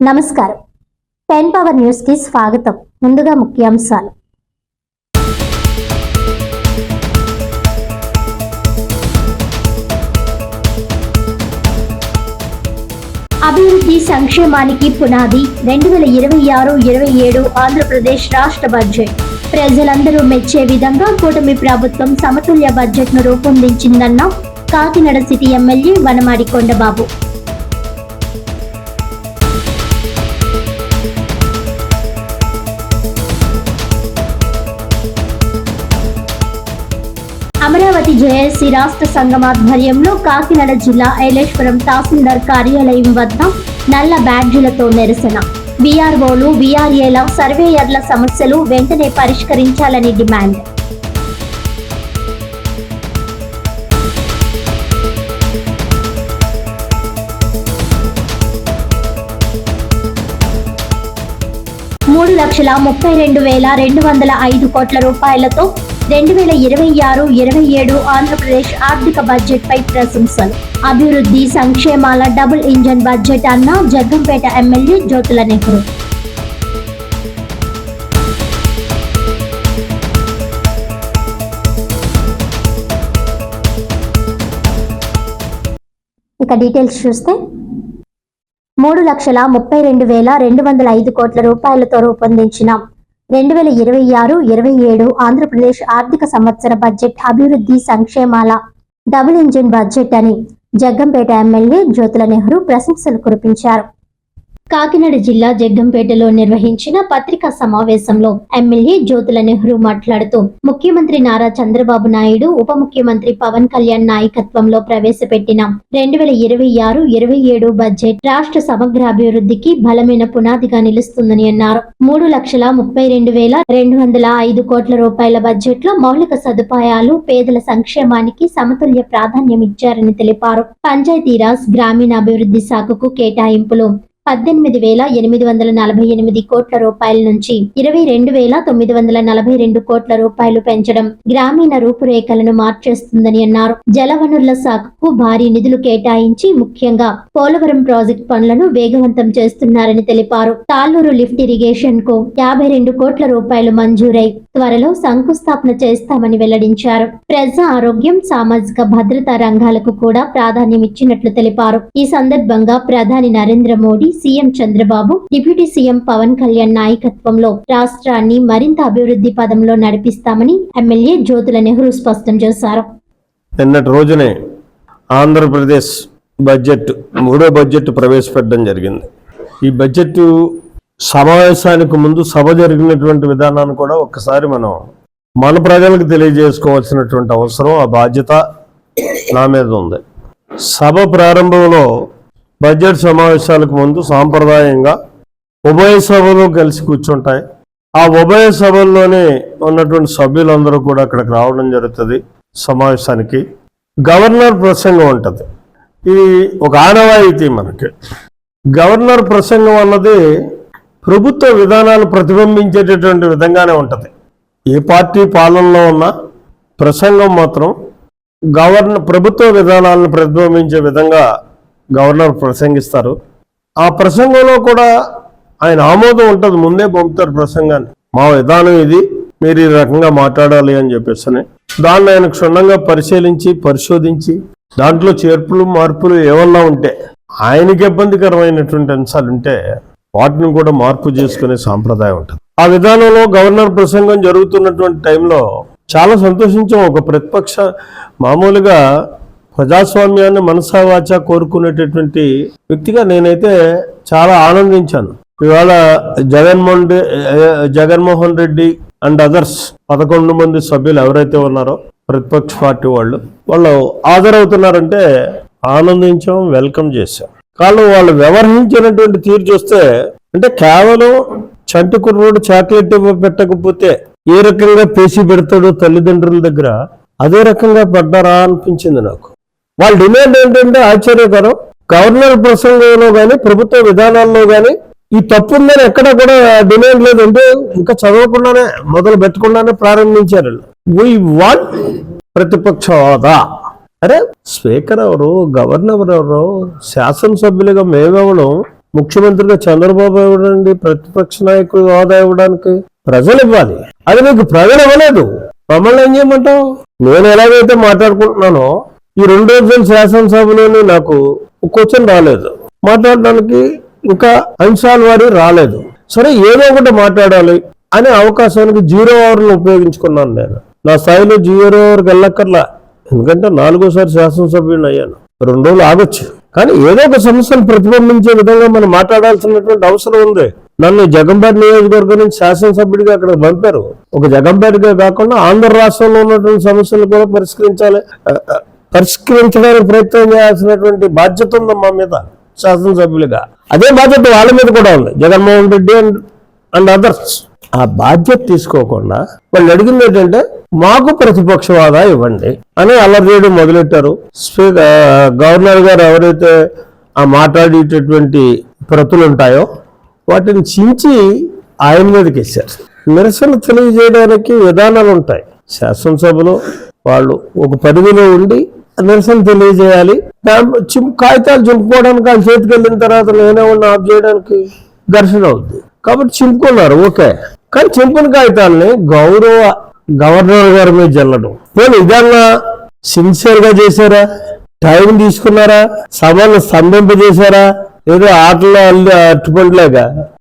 నమస్కారం. 10 power news కి స్వాగతం. ముందుగా ముఖ్యాంశాలు. అభివృద్ధి సంక్షేమానికి పునాది 2026-27 ఆంధ్రప్రదేశ్ రాష్ట్ర బడ్జెట్. ప్రజలందరూ మెచ్చే విధంగా కూటమి ప్రభుత్వం సమతుల్య బడ్జెట్ ను రూపొందించిందన్న Kakinada city MLA Vanamadi Kondababu. Amaravati JAC రాష్ట్ర సంఘం ఆధ్వర్యంలో కాకినాడ జిల్లా ఐలేశ్వరం తహసీల్దార్ కార్యాలయం వద్ద నల్ల బ్యాడ్జీలతో నిరసన. వీఆర్ఓలు, వీఆర్ఏల, సర్వేయర్ల సమస్యలు వెంటనే పరిష్కరించాలని డిమాండ్. ₹3,32,205 కోట్ల రూపాయలతో 2026-27 ఆంధ్రప్రదేశ్ ఆర్థిక బడ్జెట్ పై ప్రశంసలు. అభివృద్ధి సంక్షేమాల డబుల్ ఇంజన్ బడ్జెట్ అన్న జగ్గంపేట ఎమ్మెల్యే జ్యోతుల నెహ్రూ. ఇక డీటెయిల్స్ చూస్తే ₹3,32,205 కోట్ల రూపాయలతో రూపొందించిన 2026-27 ఆంధ్రప్రదేశ్ ఆర్థిక సంవత్సర బడ్జెట్ అభివృద్ధి సంక్షేమాల డబుల్ ఇంజిన్ బడ్జెట్ అని జగ్గంపేట ఎమ్మెల్యే జ్యోతుల నెహ్రూ ప్రశంసలు కురిపించారు. కాకినాడ జిల్లా జగ్గంపేటలో నిర్వహించిన పత్రికా సమావేశంలో ఎమ్మెల్యే జ్యోతుల నెహ్రూ మాట్లాడుతూ ముఖ్యమంత్రి నారా చంద్రబాబు నాయుడు, ఉప ముఖ్యమంత్రి పవన్ కళ్యాణ్ నాయకత్వంలో ప్రవేశపెట్టిన 2026-27 బడ్జెట్ రాష్ట్ర సమగ్ర అభివృద్ధికి బలమైన పునాదిగా నిలుస్తుందని అన్నారు. 3,32,205 కోట్ల రూపాయల బడ్జెట్ లో మౌలిక సదుపాయాలు, పేదల సంక్షేమానికి సమతుల్య ప్రాధాన్యం ఇచ్చారని తెలిపారు. పంచాయతీరాజ్, గ్రామీణాభివృద్ధి శాఖకు కేటాయింపులు 18,848 కోట్ల రూపాయల నుంచి 22,942 కోట్ల రూపాయలు పెంచడం గ్రామీణ రూపురేఖలను మార్చేస్తుందని అన్నారు. జలవనరుల శాఖకు భారీ నిధులు కేటాయించి ముఖ్యంగా పోలవరం ప్రాజెక్టు పనులను వేగవంతం చేస్తున్నారని తెలిపారు. తాళ్లూరు లిఫ్ట్ ఇరిగేషన్ కు 52 కోట్ల రూపాయలు మంజూరై త్వరలో శంకుస్థాపన చేస్తామని వెల్లడించారు. ప్రజా ఆరోగ్యం, సామాజిక భద్రతా రంగాలకు కూడా ప్రాధాన్యం ఇచ్చినట్లు తెలిపారు. ఈ సందర్భంగా ప్రధాని Narendra Modi, CM Chandrababu, deputy CM Pawan Kalyan నాయకత్వంలో రాష్ట్రాన్ని మరింత అభివృద్ధి పదంలో నడిపిస్తామని ఎమ్మెల్యే జ్యోతుల నెహ్రూ స్పష్టం చేశారు. నిన్నటి రోజునే ఆంధ్రప్రదేశ్ బడ్జెట్, మూడో బడ్జెట్ ప్రవేశపెట్టడం జరిగింది. ఈ బడ్జెట్ సమావేశానికి ముందు సభ జరిగినటువంటి విధానాన్ని కూడా ఒక్కసారి మన ప్రజలకు తెలియజేసుకోవాల్సినటువంటి అవసరం, ఆ బాధ్యత నా మీద ఉంది. సభ ప్రారంభంలో బడ్జెట్ సమావేశాలకు ముందు సాంప్రదాయంగా ఉభయ సభలు కలిసి కూర్చుంటాయి. ఆ ఉభయ సభల్లోనే ఉన్నటువంటి సభ్యులందరూ కూడా అక్కడికి రావడం జరుగుతుంది. సమావేశానికి గవర్నర్ ప్రసంగం ఉంటుంది. ఇది ఒక ఆనవాయితీ. మనకి గవర్నర్ ప్రసంగం అన్నది ప్రభుత్వ విధానాలు ప్రతిబింబించేటటువంటి విధంగానే ఉంటుంది. ఏ పార్టీ పాలనలో ఉన్న ప్రసంగం మాత్రం ప్రభుత్వ విధానాలను ప్రతిబింబించే విధంగా గవర్నర్ ప్రసంగిస్తారు. ఆ ప్రసంగంలో కూడా ఆయన ఆమోదం ఉంటుంది. ముందే పంపుతారు ప్రసంగాన్ని, మా విధానం ఇది, మీరు ఈ రకంగా మాట్లాడాలి అని చెప్పేసి. దాన్ని ఆయన క్షుణ్ణంగా పరిశోధించి దాంట్లో చేర్పులు, మార్పులు ఏమన్నా ఉంటే, ఆయనకి ఇబ్బందికరమైనటువంటి అంశాలు ఉంటే వాటిని కూడా మార్పు చేసుకునే సాంప్రదాయం ఉంటుంది. ఆ విధానంలో గవర్నర్ ప్రసంగం జరుగుతున్నటువంటి టైంలో చాలా సంతోషించాం. ఒక ప్రతిపక్ష, మామూలుగా ప్రజాస్వామ్యాన్ని మనసావాచ కోరుకునేటటువంటి వ్యక్తిగా నేనైతే చాలా ఆనందించాను. ఇవాళ జగన్మోహన్ రెడ్డి అండ్ అదర్స్ 11 మంది సభ్యులు ఎవరైతే ఉన్నారో ప్రతిపక్ష పార్టీ వాళ్ళు హాజరవుతున్నారంటే ఆనందించాం, వెల్కమ్ చేశాం. కానీ వాళ్ళు వ్యవహరించినటువంటి తీరు చూస్తే, అంటే కేవలం చంటి కుర్రోడు చాక్లెట్ పెట్టకపోతే ఏ రకంగా పేసి పెడతాడో తల్లిదండ్రుల దగ్గర, అదే రకంగా పడ్డారా అనిపించింది నాకు. వాళ్ళ డిమాండ్ ఏంటంటే ఆశ్చర్యకరం. గవర్నర్ ప్రసంగంలో కానీ ప్రభుత్వ విధానాల్లో కానీ ఈ తప్పు ఉందని ఎక్కడ కూడా డిమాండ్ లేదంటే, ఇంకా చదవకుండానే మొదలు పెట్టకుండానే ప్రారంభించారు. వీ వాంట్ ప్రతిపక్ష హోదా. అరే స్పీకర్ ఎవరు, గవర్నర్ ఎవరు, శాసనసభ్యులుగా మేమెవడం, ముఖ్యమంత్రిగా చంద్రబాబు ఇవ్వడండి, ప్రతిపక్ష నాయకుడు హోదా ఇవ్వడానికి ప్రజలు ఇవ్వాలి. అది నీకు ప్రజలు ఇవ్వలేదు, మమ్మల్ని ఏం చేయమంటావు? నేను ఎలాగైతే మాట్లాడుకుంటున్నానో ఈ 2 రోజులు శాసనసభలోని నాకు క్వశ్చన్ రాలేదు, మాట్లాడడానికి ఇంకా అంశాల వారి రాలేదు. సరే ఏదో ఒకటి మాట్లాడాలి అనే అవకాశానికి 0 అవర్ను ఉపయోగించుకున్నాను. నేను నా స్థాయిలో 0 అవర్కి వెళ్ళక్కర్లా, ఎందుకంటే 4వ శాసనసభ్యుని అయ్యాను. 2 రోజులు ఆగొచ్చు, కానీ ఏదో ఒక సమస్యను ప్రతిబింబించే విధంగా మనం మాట్లాడాల్సినటువంటి అవసరం ఉంది. నన్ను జగంపేట నియోజకవర్గం నుంచి శాసనసభ్యుడిగా అక్కడ పంపారు. ఒక జగంపేటగా కాకుండా ఆంధ్ర రాష్ట్రంలో ఉన్నటువంటి సమస్యలు కూడా పరిష్కరించడానికి ప్రయత్నం చేయాల్సినటువంటి బాధ్యత ఉంది మా మీద శాసనసభ్యులుగా. అదే బాధ్యత వాళ్ళ మీద కూడా ఉంది, జగన్మోహన్ రెడ్డి అండ్ అదర్స్. ఆ బాధ్యత తీసుకోకుండా వాళ్ళు అడిగింది ఏంటంటే మాకు ప్రతిపక్ష హోదా ఇవ్వండి అని అల్లరి చేయడం మొదలెట్టారు. గవర్నర్ గారు ఎవరైతే ఆ మాట్లాడేటటువంటి ప్రతులు ఉంటాయో వాటిని చించి ఆయన మీదకి వేశారు. నిరసన తెలియజేయడానికి విధానాలు ఉంటాయి. శాసనసభలో వాళ్ళు ఒక పరిధిలో ఉండి నిరసన తెలియజేయాలి. కాగితాలు చింపుకోవడానికి ఆయన చేతికి వెళ్ళిన తర్వాత నేనే ఉన్న ఆఫ్ చేయడానికి ఘర్షణ అవుద్ది. కాబట్టి చింపుకున్నారు, ఓకే. కానీ చింపిన కాగితాలని గవర్నర్ గారి మీద జల్లడం పోనీ ఇదన్నా సిన్సియర్ గా చేశారా? టైం తీసుకున్నారా? సభను స్తంభింపజేశారా? ఏదో ఆటలో అట్టుపండిలాగా